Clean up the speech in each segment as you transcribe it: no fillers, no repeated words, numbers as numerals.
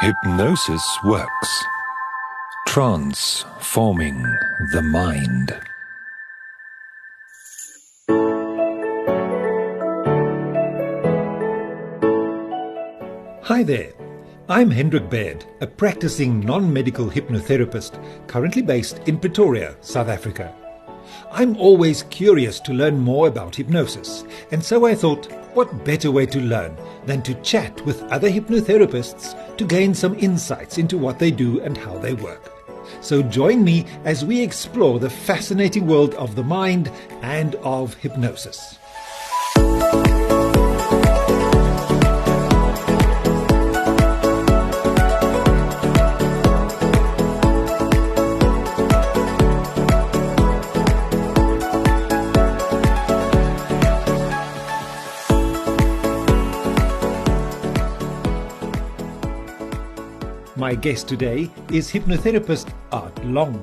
Hypnosis works, transforming the mind. Hi there, I'm Hendrik Baird, a practicing non-medical hypnotherapist currently based in Pretoria, South Africa. I'm always curious to learn more about hypnosis, and so I thought, what better way to learn than to chat with other hypnotherapists to gain some insights into what they do and how they work. So join me as we explore the fascinating world of the mind and of hypnosis. My guest today is hypnotherapist Art Long.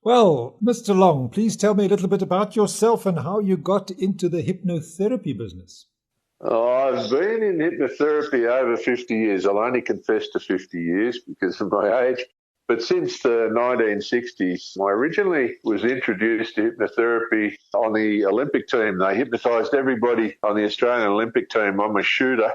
Well, Mr. Long, please tell me a little bit about yourself and how you got into the hypnotherapy business. I've been in hypnotherapy over 50 years. I'll only confess to 50 years because of my age. But since the 1960s, I originally was introduced to hypnotherapy on the Olympic team. They hypnotised everybody on the Australian Olympic team. I'm a shooter.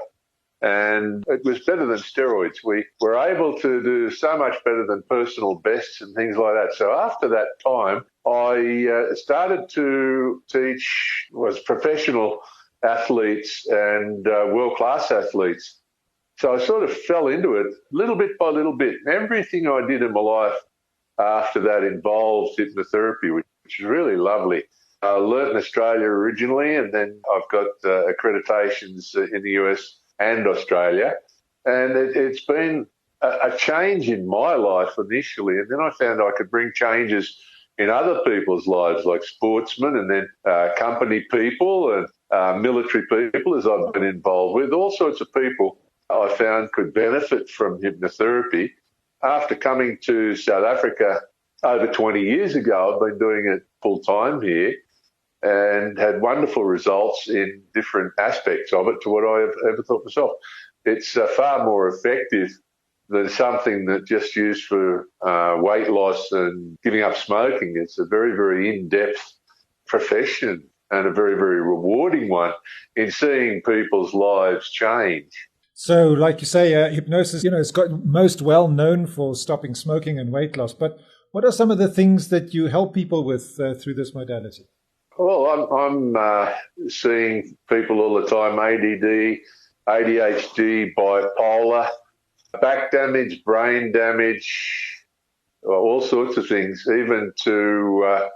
And it was better than steroids. We were able to do so much better than personal bests and things like that. So after that time, I started to teach professional athletes and world-class athletes. So I sort of fell into it little bit by little bit. Everything I did in my life after that involved hypnotherapy, which is really lovely. I learnt in Australia originally, and then I've got accreditations in the US and Australia. And it's been a change in my life initially. And then I found I could bring changes in other people's lives, like sportsmen and then company people and military people, as I've been involved with. All sorts of people I found could benefit from hypnotherapy. After coming to South Africa over 20 years ago, I've been doing it full time here, and had wonderful results in different aspects of it to what I have ever thought myself. It's far more effective than something that just used for weight loss and giving up smoking. It's a very, very in-depth profession and a very, very rewarding one in seeing people's lives change. So, like you say, hypnosis, it's got most well known for stopping smoking and weight loss. But what are some of the things that you help people with through this modality? Well, I'm seeing people all the time, ADD, ADHD, bipolar, back damage, brain damage, all sorts of things, even to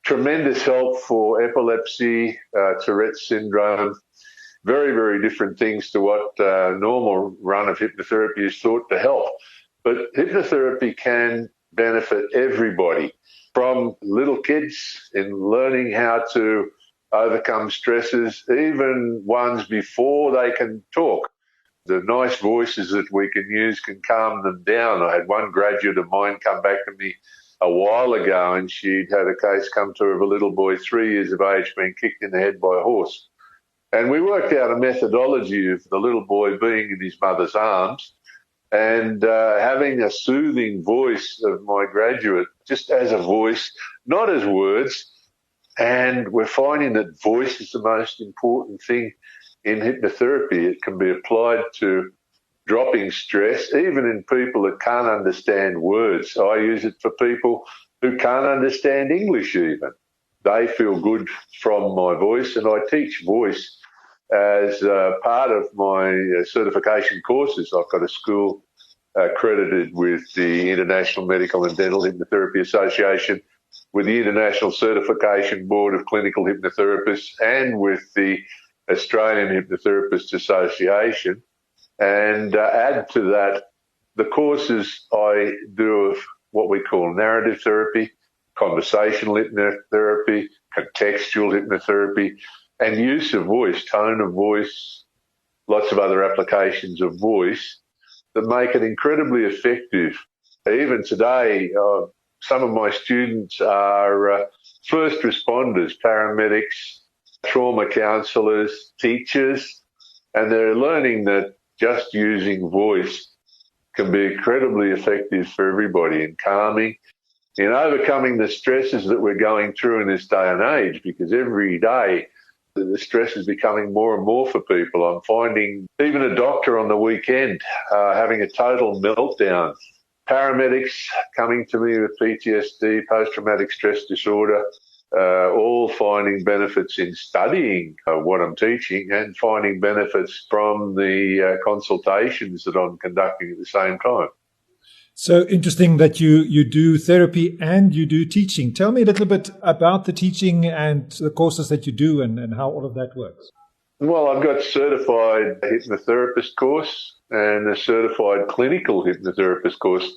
tremendous help for epilepsy, Tourette's syndrome, very, very different things to what normal run of hypnotherapy is thought to help. But hypnotherapy can benefit everybody, from little kids in learning how to overcome stresses, even ones before they can talk. The nice voices that we can use can calm them down. I had one graduate of mine come back to me a while ago, and she'd had a case come to her of a little boy 3 years of age being kicked in the head by a horse. And we worked out a methodology of the little boy being in his mother's arms and having a soothing voice of my graduate, just as a voice, not as words. And we're finding that voice is the most important thing in hypnotherapy. It can be applied to dropping stress, even in people that can't understand words. So I use it for people who can't understand English even. They feel good from my voice, and I teach voice as part of my certification courses. I've got a school accredited with the International Medical and Dental Hypnotherapy Association, with the International Certification Board of Clinical Hypnotherapists, and with the Australian Hypnotherapists Association. And add to that the courses I do of what we call narrative therapy, conversational hypnotherapy, contextual hypnotherapy, and use of voice, tone of voice, lots of other applications of voice that make it incredibly effective. Even today, some of my students are first responders, paramedics, trauma counsellors, teachers, And they're learning that just using voice can be incredibly effective for everybody in calming, in overcoming the stresses that we're going through in this day and age, because every day the stress is becoming more and more for people. I'm finding even a doctor on the weekend having a total meltdown. Paramedics coming to me with PTSD, post-traumatic stress disorder, all finding benefits in studying what I'm teaching and finding benefits from the consultations that I'm conducting at the same time. So interesting that you do therapy and you do teaching. Tell me a little bit about the teaching and the courses that you do and how all of that works. Well, I've got certified hypnotherapist course and a certified clinical hypnotherapist course.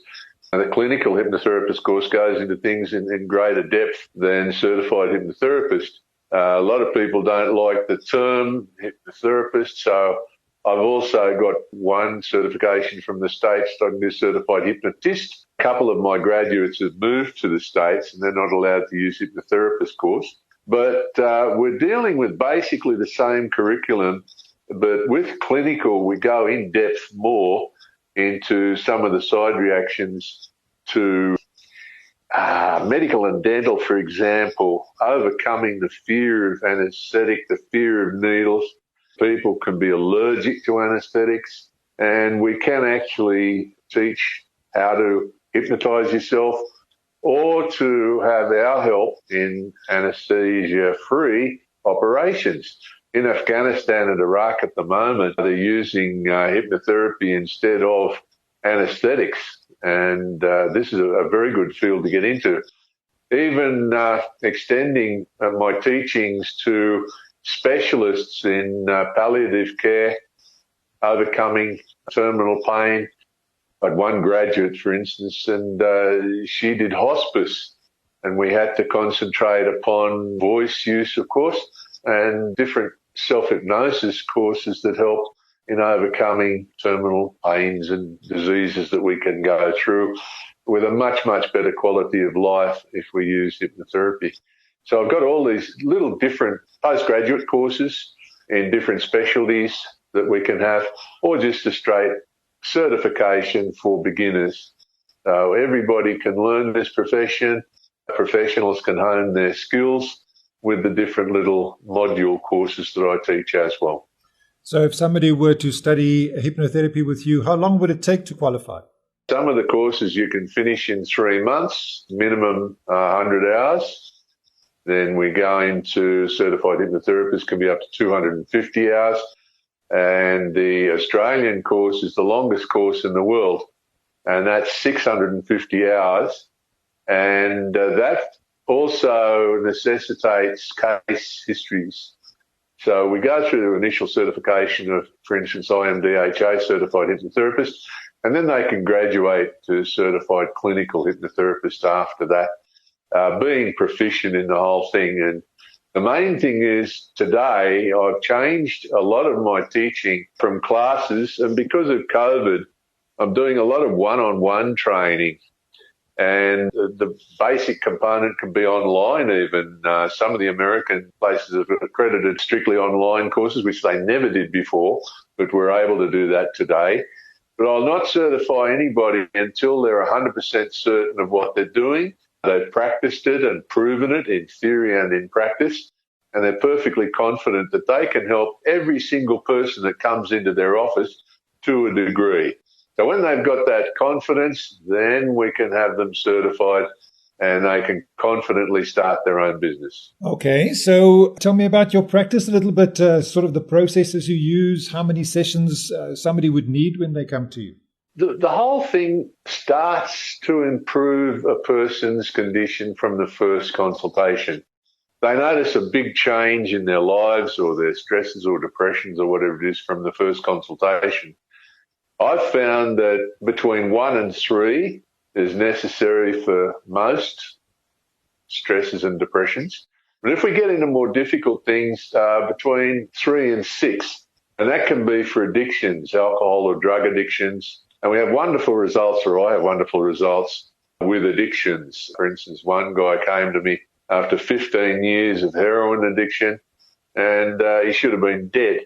And the clinical hypnotherapist course goes into things in greater depth than certified hypnotherapist. A lot of people don't like the term hypnotherapist, so I've also got one certification from the States. I can be a certified hypnotist. A couple of my graduates have moved to the States and they're not allowed to use hypnotherapist course. But we're dealing with basically the same curriculum, but with clinical we go in depth more into some of the side reactions to medical and dental, for example, overcoming the fear of anaesthetic, the fear of needles. People can be allergic to anaesthetics, and we can actually teach how to hypnotise yourself or to have our help in anaesthesia-free operations. In Afghanistan and Iraq at the moment, they're using hypnotherapy instead of anaesthetics, and this is a very good field to get into. Even extending my teachings to specialists in palliative care, overcoming terminal pain. I had one graduate, for instance, and she did hospice, and we had to concentrate upon voice use, of course, and different self-hypnosis courses that help in overcoming terminal pains and diseases that we can go through with a much, much better quality of life if we use hypnotherapy. So I've got all these little different postgraduate courses in different specialties that we can have, or just a straight certification for beginners. So everybody can learn this profession. Professionals can hone their skills with the different little module courses that I teach as well. So if somebody were to study hypnotherapy with you, how long would it take to qualify? Some of the courses you can finish in 3 months, minimum 100 hours. Then we go into certified hypnotherapists, can be up to 250 hours. And the Australian course is the longest course in the world, and that's 650 hours. And that also necessitates case histories. So we go through the initial certification of, for instance, IMDHA, certified hypnotherapist, and then they can graduate to certified clinical hypnotherapist after that, being proficient in the whole thing. And the main thing is today I've changed a lot of my teaching from classes, and because of COVID, I'm doing a lot of one-on-one training. And the basic component can be online even. Some of the American places have accredited strictly online courses, which they never did before, but we're able to do that today. But I'll not certify anybody until they're 100% certain of what they're doing. They've practiced it and proven it in theory and in practice, and they're perfectly confident that they can help every single person that comes into their office to a degree. So when they've got that confidence, then we can have them certified and they can confidently start their own business. Okay, so tell me about your practice a little bit, sort of the processes you use, how many sessions somebody would need when they come to you. The whole thing starts to improve a person's condition from the first consultation. They notice a big change in their lives or their stresses or depressions or whatever it is from the first consultation. I've found that between 1 and 3 is necessary for most stresses and depressions. But if we get into more difficult things, between 3 and 6, and that can be for addictions, alcohol or drug addictions. And we have wonderful results, or I have wonderful results with addictions. For instance, one guy came to me after 15 years of heroin addiction, and he should have been dead.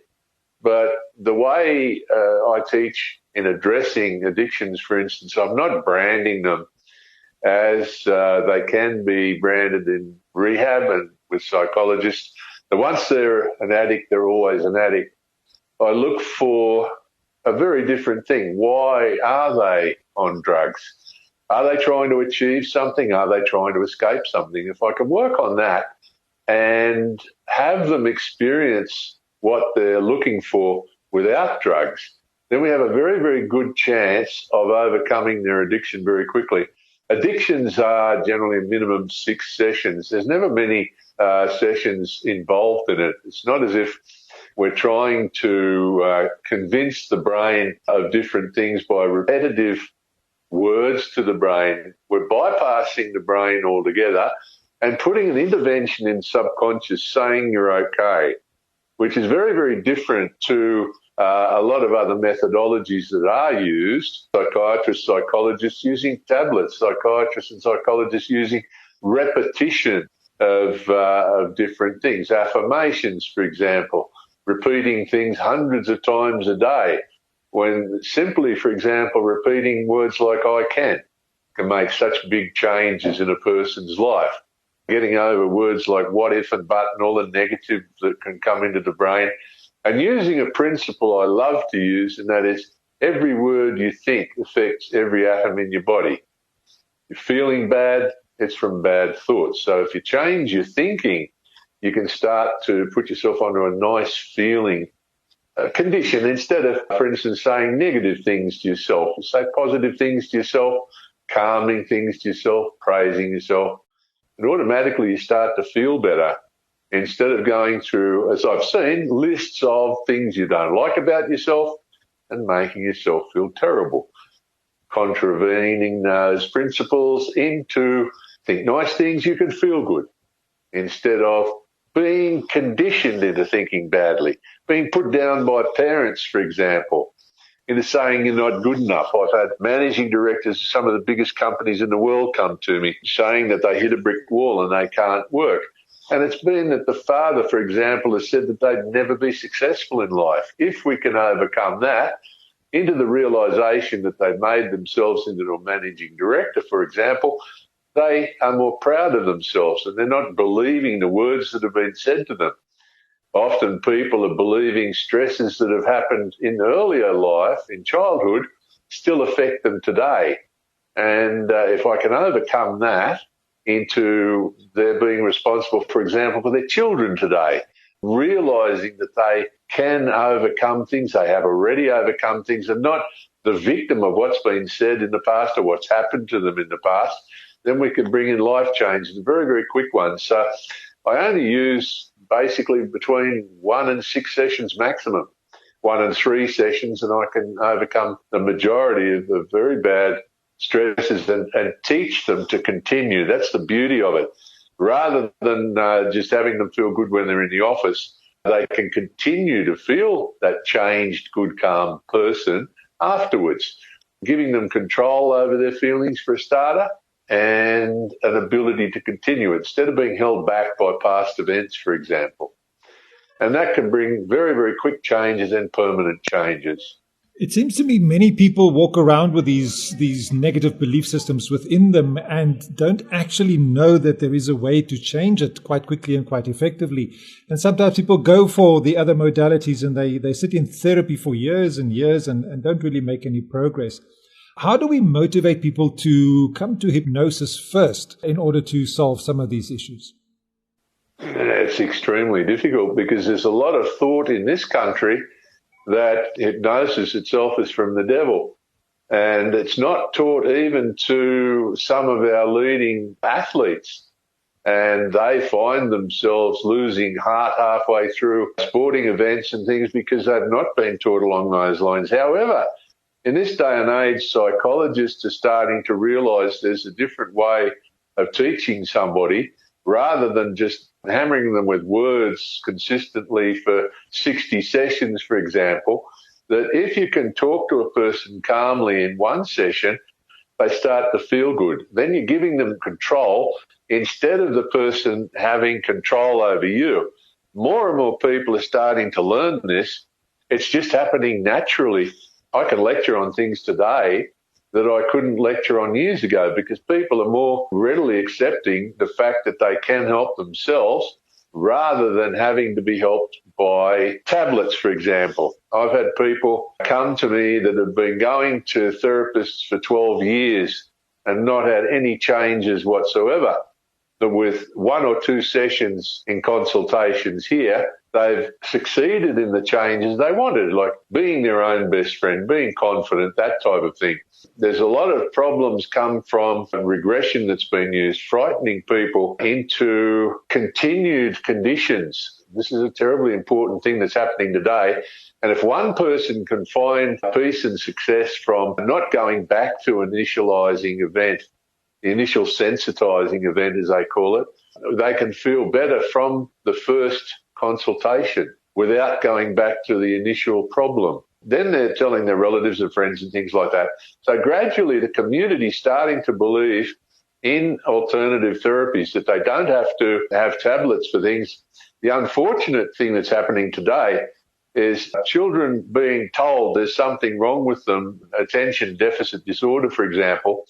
But the way I teach in addressing addictions, for instance, I'm not branding them as they can be branded in rehab and with psychologists. But once they're an addict, they're always an addict. I look for a very different thing. Why are they on drugs? Are they trying to achieve something? Are they trying to escape something? If I can work on that and have them experience what they're looking for without drugs, then we have a very, very good chance of overcoming their addiction very quickly. Addictions are generally a minimum 6 sessions. There's never many sessions involved in it. It's not as if we're trying to convince the brain of different things by repetitive words to the brain. We're bypassing the brain altogether and putting an intervention in subconscious saying you're okay, which is very, very different to a lot of other methodologies that are used. Psychiatrists, psychologists using tablets, psychiatrists and psychologists using repetition of different things. Affirmations, for example, repeating things hundreds of times a day, when simply, for example, repeating words like I can make such big changes in a person's life. Getting over words like what if and but and all the negative that can come into the brain, and using a principle I love to use, and that is every word you think affects every atom in your body. You're feeling bad, it's from bad thoughts. So if you change your thinking, you can start to put yourself onto a nice feeling condition instead of, for instance, saying negative things to yourself. Say positive things to yourself, calming things to yourself, praising yourself, and automatically you start to feel better instead of going through, as I've seen, lists of things you don't like about yourself and making yourself feel terrible. Contravening those principles into think nice things, you can feel good, instead of being conditioned into thinking badly, being put down by parents, for example, into saying you're not good enough. I've had managing directors of some of the biggest companies in the world come to me saying that they hit a brick wall and they can't work. And it's been that the father, for example, has said that they'd never be successful in life. If we can overcome that into the realisation that they've made themselves into a managing director, for example, they are more proud of themselves and they're not believing the words that have been said to them. Often people are believing stresses that have happened in earlier life, in childhood, still affect them today. And if I can overcome that into their being responsible, for example, for their children today, realising that they can overcome things, they have already overcome things, and not the victim of what's been said in the past or what's happened to them in the past, then we can bring in life changes, very, very quick ones. So I only use basically between 1 and 6 sessions maximum, 1 and 3 sessions, and I can overcome the majority of the very bad stresses and teach them to continue. That's the beauty of it. Rather than just having them feel good when they're in the office, they can continue to feel that changed, good, calm person afterwards, giving them control over their feelings for a starter, and an ability to continue instead of being held back by past events, for example. And that can bring very, very quick changes and permanent changes. It seems to me many people walk around with these negative belief systems within them and don't actually know that there is a way to change it quite quickly and quite effectively. And sometimes people go for the other modalities and they sit in therapy for years and years and don't really make any progress. How do we motivate people to come to hypnosis first in order to solve some of these issues? It's extremely difficult because there's a lot of thought in this country that hypnosis itself is from the devil. And it's not taught even to some of our leading athletes. And they find themselves losing heart halfway through sporting events and things because they've not been taught along those lines. However, in this day and age, psychologists are starting to realise there's a different way of teaching somebody rather than just hammering them with words consistently for 60 sessions, for example, that if you can talk to a person calmly in one session, they start to feel good. Then you're giving them control instead of the person having control over you. More and more people are starting to learn this, It's just happening naturally. I can lecture on things today that I couldn't lecture on years ago because people are more readily accepting the fact that they can help themselves rather than having to be helped by tablets, for example. I've had people come to me that have been going to therapists for 12 years and not had any changes whatsoever. But with 1 or 2 sessions in consultations here, they've succeeded in the changes they wanted, like being their own best friend, being confident, that type of thing. There's a lot of problems come from regression that's been used, frightening people into continued conditions. This is a terribly important thing that's happening today. And if one person can find peace and success from not going back to an initializing event, the initial sensitizing event, as they call it, they can feel better from the first consultation without going back to the initial problem. Then they're telling their relatives and friends and things like that. So gradually the community's starting to believe in alternative therapies, that they don't have to have tablets for things. The unfortunate thing that's happening today is children being told there's something wrong with them, attention deficit disorder, for example,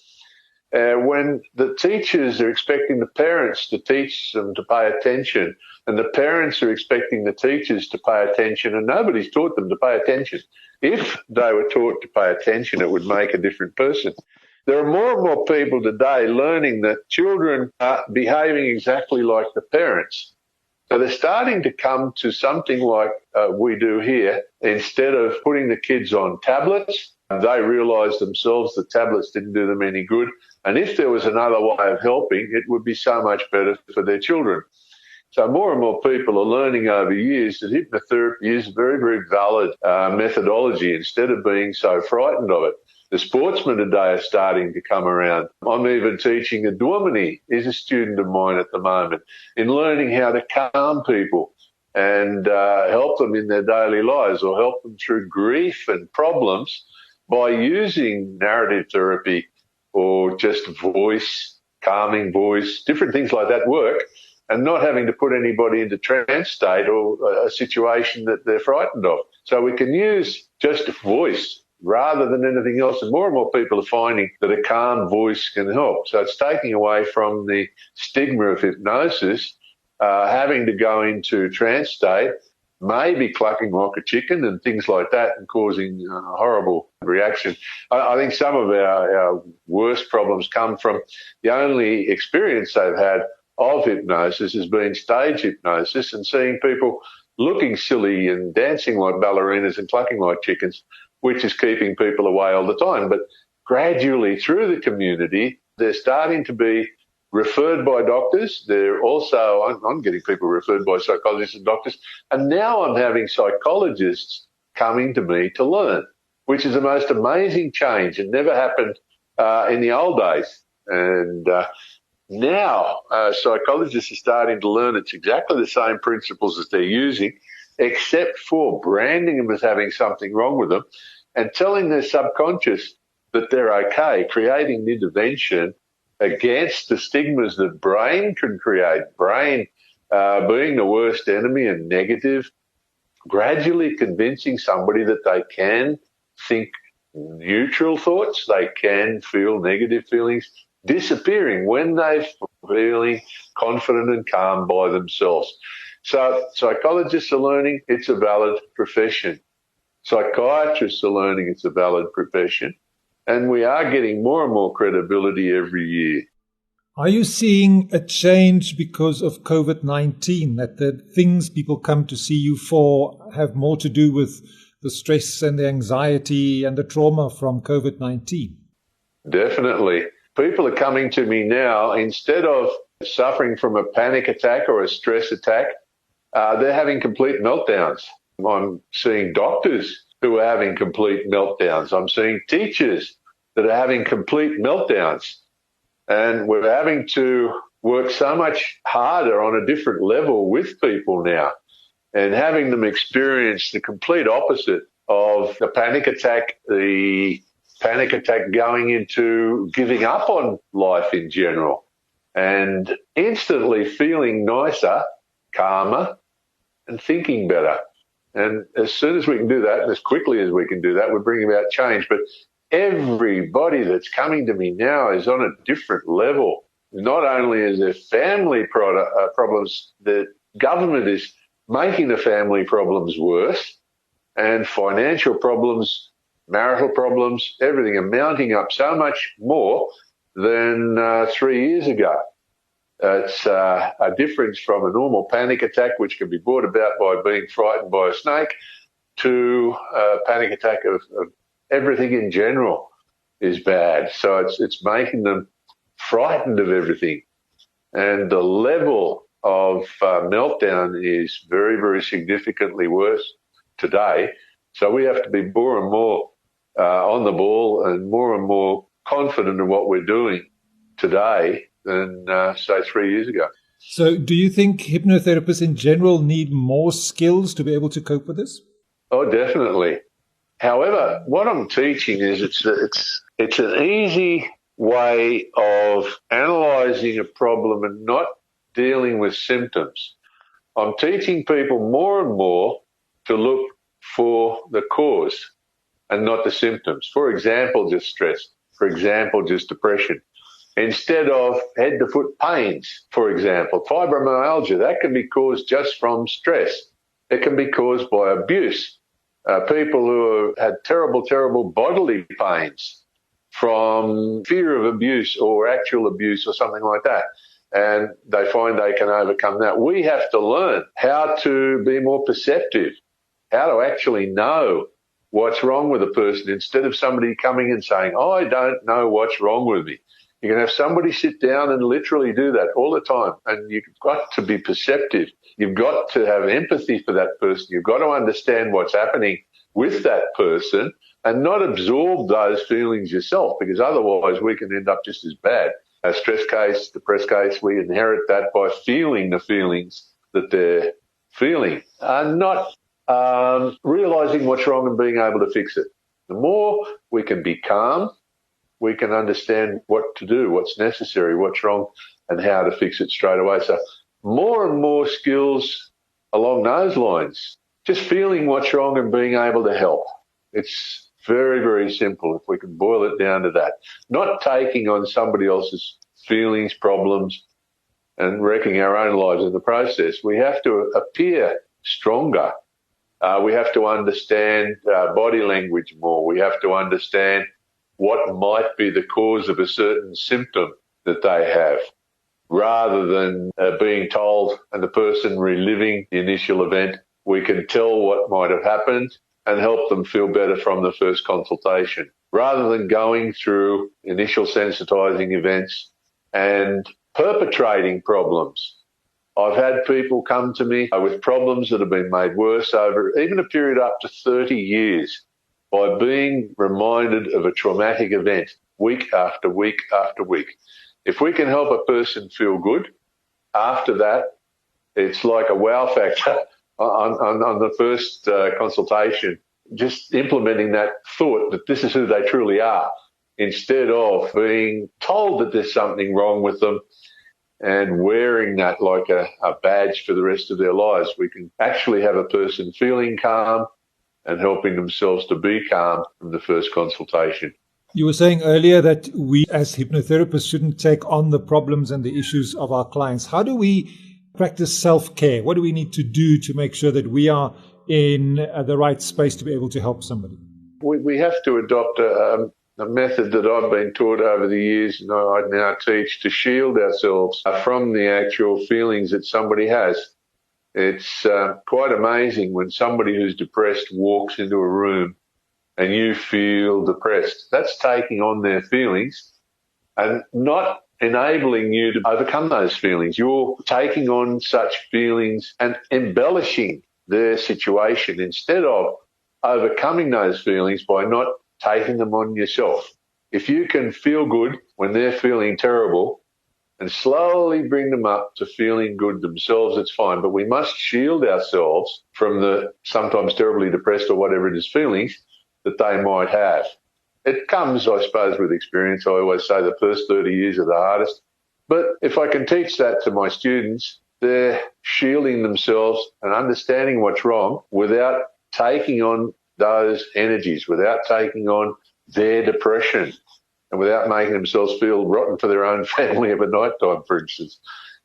when the teachers are expecting the parents to teach them to pay attention, and the parents are expecting the teachers to pay attention, and nobody's taught them to pay attention. If they were taught to pay attention, it would make a different person. There are more and more people today learning that children are behaving exactly like the parents. So they're starting to come to something like we do here. Instead of putting the kids on tablets, they realised themselves that tablets didn't do them any good. And if there was another way of helping, it would be so much better for their children. So more and more people are learning over years that hypnotherapy is a very, very valid methodology instead of being so frightened of it. The sportsmen today are starting to come around. I'm even teaching a dominee, is a student of mine at the moment, in learning how to calm people and help them in their daily lives or help them through grief and problems by using narrative therapy or just voice, calming voice, different things like that work, and not having to put anybody into trance state or a situation that they're frightened of. So we can use just voice rather than anything else. And more people are finding that a calm voice can help. So it's taking away from the stigma of hypnosis, having to go into trance state, maybe clucking like a chicken and things like that and causing a horrible reaction. I think some of our worst problems come from the only experience they've had of hypnosis has been stage hypnosis and seeing people looking silly and dancing like ballerinas and clucking like chickens, which is keeping people away all the time. But gradually through the community, they're starting to be referred by doctors. They're also, I'm getting people referred by psychologists and doctors. And now I'm having psychologists coming to me to learn, which is the most amazing change. It never happened in the old days. And now psychologists are starting to learn it's exactly the same principles as they're using, except for branding them as having something wrong with them and telling their subconscious that they're okay, creating an intervention against the stigmas that brain can create, brain being the worst enemy and negative, gradually convincing somebody that they can think neutral thoughts, they can feel negative feelings, disappearing when they're feeling confident and calm by themselves. So psychologists are learning it's a valid profession. Psychiatrists are learning it's a valid profession. And we are getting more and more credibility every year. Are you seeing a change because of COVID-19, that the things people come to see you for have more to do with the stress and the anxiety and the trauma from COVID-19? Definitely. People are coming to me now, instead of suffering from a panic attack or a stress attack, they're having complete meltdowns. I'm seeing doctors who are having complete meltdowns. I'm seeing teachers that are having complete meltdowns. And we're having to work so much harder on a different level with people now and having them experience the complete opposite of the panic attack going into giving up on life in general and instantly feeling nicer, calmer, and thinking better. And as soon as we can do that, and as quickly as we can do that, we're bringing about change. But everybody that's coming to me now is on a different level. Not only is there family problems, the government is making the family problems worse, and financial problems, marital problems, everything are mounting up so much more than 3 years ago. It's a difference from a normal panic attack, which can be brought about by being frightened by a snake, to a panic attack of everything in general is bad. So it's making them frightened of everything. And the level of meltdown is very, very significantly worse today. So we have to be more and more on the ball and more confident in what we're doing today than, say, 3 years ago. So do you think hypnotherapists in general need more skills to be able to cope with this? Oh, definitely. However, what I'm teaching is it's an easy way of analysing a problem and not dealing with symptoms. I'm teaching people more and more to look for the cause and not the symptoms. For example, just stress. For example, just depression. Instead of head to foot pains, for example, fibromyalgia, that can be caused just from stress. It can be caused by abuse. People who have had terrible bodily pains from fear of abuse or actual abuse or something like that. And they find they can overcome that. We have to learn how to be more perceptive, how to actually know what's wrong with a person instead of somebody coming and saying, I don't know what's wrong with me. You can have somebody sit down and literally do that all the time. And you've got to be perceptive. You've got to have empathy for that person. You've got to understand what's happening with that person and not absorb those feelings yourself, because otherwise we can end up just as bad. A stress case, depressed case, we inherit that by feeling the feelings that they're feeling and not realising what's wrong and being able to fix it. The more we can be calm, we can understand what to do, what's necessary, what's wrong, and how to fix it straight away. So more and more skills along those lines, just feeling what's wrong and being able to help. It's very, very simple if we can boil it down to that. Not taking on somebody else's feelings, problems, and wrecking our own lives in the process. We have to appear stronger. We have to understand body language more. We have to understand what might be the cause of a certain symptom that they have, rather than being told and the person reliving the initial event. We can tell what might have happened and help them feel better from the first consultation, rather than going through initial sensitizing events and perpetrating problems. I've had people come to me with problems that have been made worse over even a period up to 30 years by being reminded of a traumatic event week after week after week. If we can help a person feel good after that, it's like a wow factor on the first consultation, just implementing that thought that this is who they truly are, instead of being told that there's something wrong with them and wearing that like a badge for the rest of their lives. We can actually have a person feeling calm and helping themselves to be calm from the first consultation. You were saying earlier that we as hypnotherapists shouldn't take on the problems and the issues of our clients. How do we practice self-care? What do we need to do to make sure that we are in the right space to be able to help somebody? We have to adopt a method that I've been taught over the years, and I now teach, to shield ourselves from the actual feelings that somebody has. It's quite amazing when somebody who's depressed walks into a room and you feel depressed. That's taking on their feelings and not enabling you to overcome those feelings. You're taking on such feelings and embellishing their situation instead of overcoming those feelings by not taking them on yourself. If you can feel good when they're feeling terrible and slowly bring them up to feeling good themselves, it's fine. But we must shield ourselves from the sometimes terribly depressed or whatever it is feelings that they might have. It comes, I suppose, with experience. I always say the first 30 years are the hardest. But if I can teach that to my students, they're shielding themselves and understanding what's wrong without taking on those energies, without taking on their depression, and without making themselves feel rotten for their own family of a night time, for instance.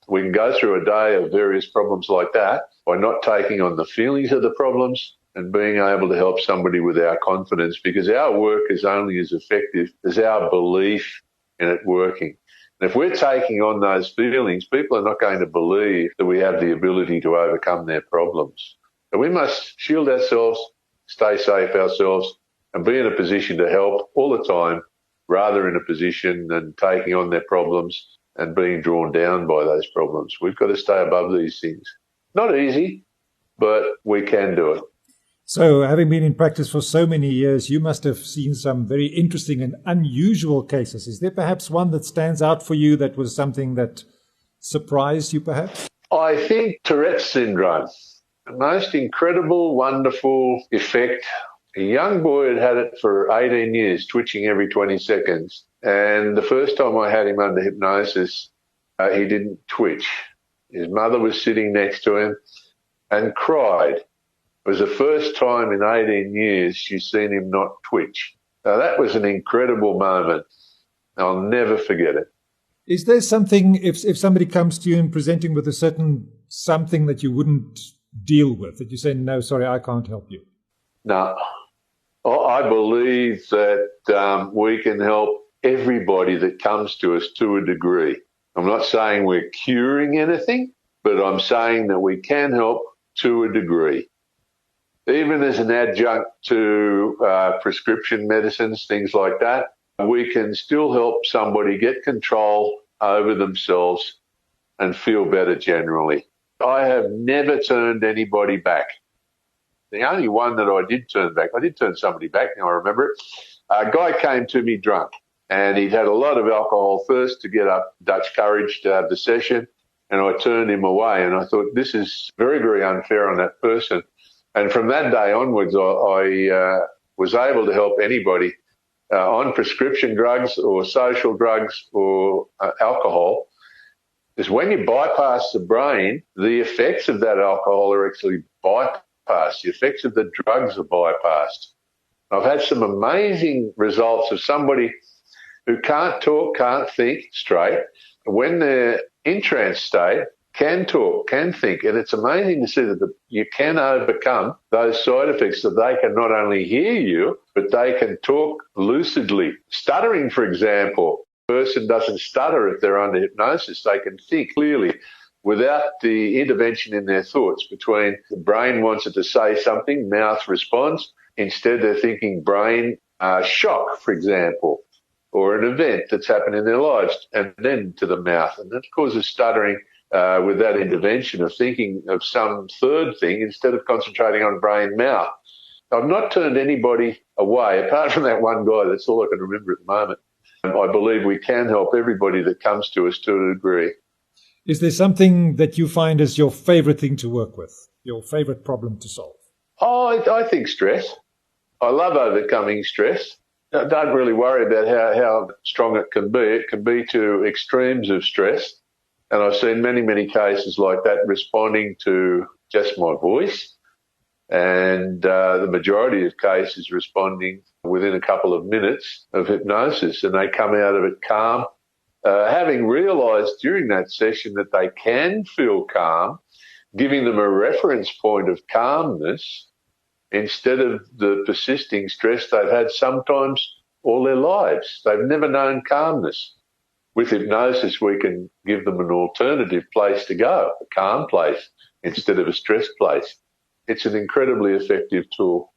We can go through a day of various problems like that by not taking on the feelings of the problems and being able to help somebody with our confidence, because our work is only as effective as our belief in it working. And if we're taking on those feelings, people are not going to believe that we have the ability to overcome their problems. So we must shield ourselves, stay safe ourselves, and be in a position to help all the time, rather in a position than taking on their problems and being drawn down by those problems. We've got to stay above these things. Not easy, but we can do it. So, having been in practice for so many years, you must have seen some very interesting and unusual cases. Is there perhaps one that stands out for you that was something that surprised you, perhaps? I think Tourette's syndrome, the most incredible, wonderful effect. A young boy had it for 18 years, twitching every 20 seconds. And the first time I had him under hypnosis, he didn't twitch. His mother was sitting next to him and cried. It was the first time in 18 years she's seen him not twitch. Now, that was an incredible moment. I'll never forget it. Is there something, if somebody comes to you and presenting with a certain something that you wouldn't deal with, that you say, no, sorry, I can't help you? No. I believe that we can help everybody that comes to us to a degree. I'm not saying we're curing anything, but I'm saying that we can help to a degree. Even as an adjunct to prescription medicines, things like that, we can still help somebody get control over themselves and feel better generally. I have never turned anybody back. The only one that I did turn somebody back, now I remember it. A guy came to me drunk, and he'd had a lot of alcohol first to get up Dutch courage to have the session, and I turned him away, and I thought, this is very, very unfair on that person. And from that day onwards, I was able to help anybody on prescription drugs or social drugs or alcohol. Because when you bypass the brain, the effects of that alcohol are actually bypassed. The effects of the drugs are bypassed. I've had some amazing results of somebody who can't talk, can't think straight. When they're in trance state, can talk, can think, and it's amazing to see that you can overcome those side effects, that they can not only hear you, but they can talk lucidly. Stuttering, for example, a person doesn't stutter if they're under hypnosis. They can think clearly without the intervention in their thoughts between the brain wants it to say something, mouth responds. Instead, they're thinking brain shock, for example, or an event that's happened in their lives, and then to the mouth. And that causes stuttering with that intervention of thinking of some third thing instead of concentrating on brain mouth. I've not turned anybody away, apart from that one guy. That's all I can remember at the moment. I believe we can help everybody that comes to us to a degree. Is there something that you find is your favorite thing to work with, your favorite problem to solve? Oh, I think stress. I love overcoming stress. I don't really worry about how strong it can be. It can be to extremes of stress. And I've seen many, many cases like that responding to just my voice, and the majority of cases responding within a couple of minutes of hypnosis, and they come out of it calm, having realised during that session that they can feel calm, giving them a reference point of calmness instead of the persisting stress they've had sometimes all their lives. They've never known calmness. With hypnosis, we can give them an alternative place to go, a calm place instead of a stressed place. It's an incredibly effective tool.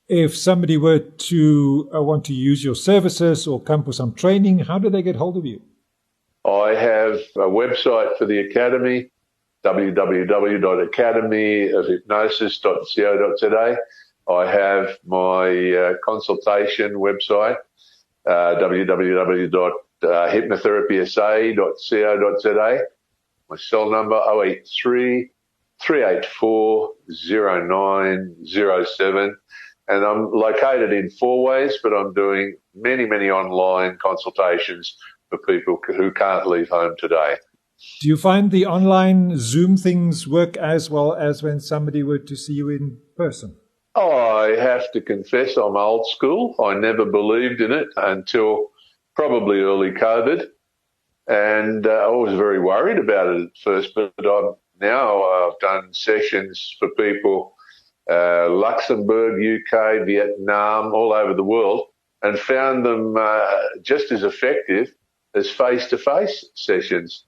If somebody were to want to use your services or come for some training, how do they get hold of you? I have a website for the Academy, www.academyofhypnosis.co.za. I have my consultation website, www.hypnotherapysa.co.za. My cell number 083 384 0907. And I'm located in Fourways, but I'm doing many, many online consultations for people who can't leave home today. Do you find the online Zoom things work as well as when somebody were to see you in person? I have to confess I'm old school. I never believed in it until probably early COVID. And I was very worried about it at first, but I've done sessions for people, Luxembourg, UK, Vietnam, all over the world, and found them just as effective as face-to-face sessions.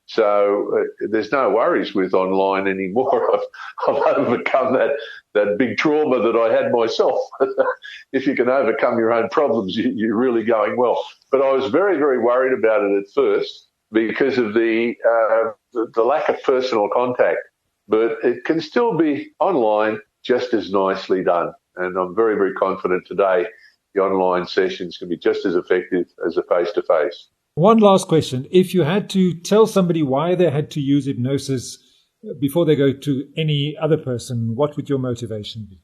So there's no worries with online anymore. I've overcome that big trauma that I had myself. If you can overcome your own problems, you're really going well. But I was very, very worried about it at first because of the lack of personal contact. But it can still be online just as nicely done. And I'm very, very confident today the online sessions can be just as effective as a face-to-face. One last question. If you had to tell somebody why they had to use hypnosis before they go to any other person, what would your motivation be?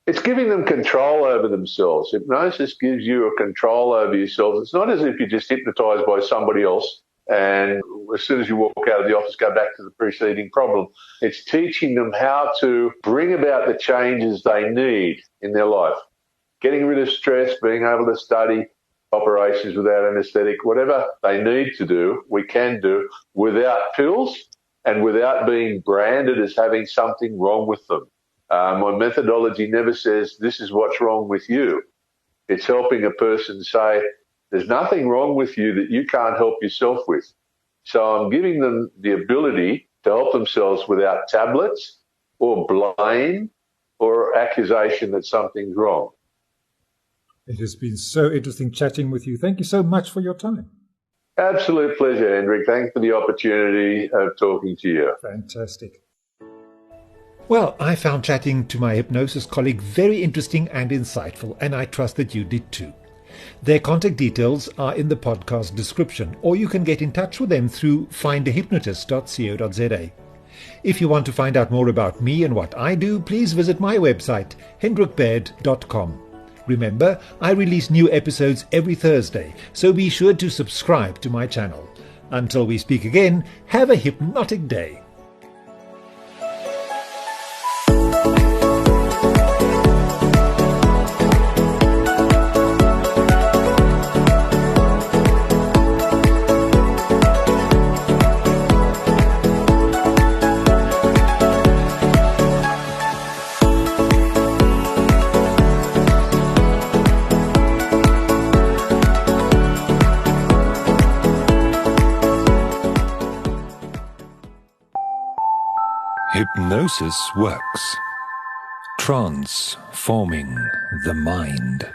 It's giving them control over themselves. Hypnosis gives you a control over yourself. It's not as if you're just hypnotized by somebody else and as soon as you walk out of the office, go back to the preceding problem. It's teaching them how to bring about the changes they need in their life. Getting rid of stress, being able to study, operations without anaesthetic, whatever they need to do, we can do without pills and without being branded as having something wrong with them. My methodology never says this is what's wrong with you. It's helping a person say there's nothing wrong with you that you can't help yourself with. So I'm giving them the ability to help themselves without tablets or blame or accusation that something's wrong. It has been so interesting chatting with you. Thank you so much for your time. Absolute pleasure, Hendrik. Thanks for the opportunity of talking to you. Fantastic. Well, I found chatting to my hypnosis colleague very interesting and insightful, and I trust that you did too. Their contact details are in the podcast description, or you can get in touch with them through findahypnotist.co.za. If you want to find out more about me and what I do, please visit my website, hendrikbaird.com. Remember, I release new episodes every Thursday, so be sure to subscribe to my channel. Until we speak again, have a hypnotic day. Hypnosis works, transforming the mind.